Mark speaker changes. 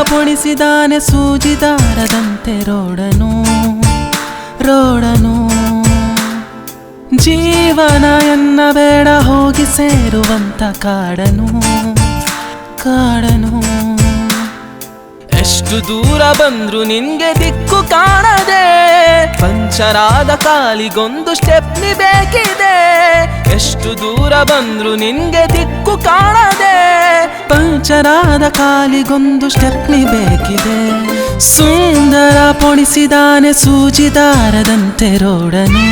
Speaker 1: ಪೊಣಿಸಿದಾನೆ ಸೂಜಿದಾರದಂತೆ ರೋಡನು ಜೀವನ ಎನ್ನಬೇಡ ಹೋಗಿ ಸೇರುವಂತ ಕಾಡನು ಎಷ್ಟು ದೂರ ಬಂದ್ರು ನಿನ್ಗೆ ದಿಕ್ಕು ಕಾಣದೆ ಪಂಚರಾದ ಕಾಲಿಗೊಂದು ಸ್ಟೆಪ್ನಿ ಬೇಕಿದೆ ಎಷ್ಟು ದೂರ ಬಂದ್ರು ನಿನ್ಗೆ ದಿಕ್ಕು ಕಾಣದೆ ಪಂಚರಾದ ಕಾಲಿಗೊಂದು ಸ್ಟೆಪ್ನಿ ಬೇಕಿದೆ ಸುಂದರ ಪೊಣಿಸಿದಾನೆ ಸೂಜಿದಾರದಂತೆ ರೋಡನು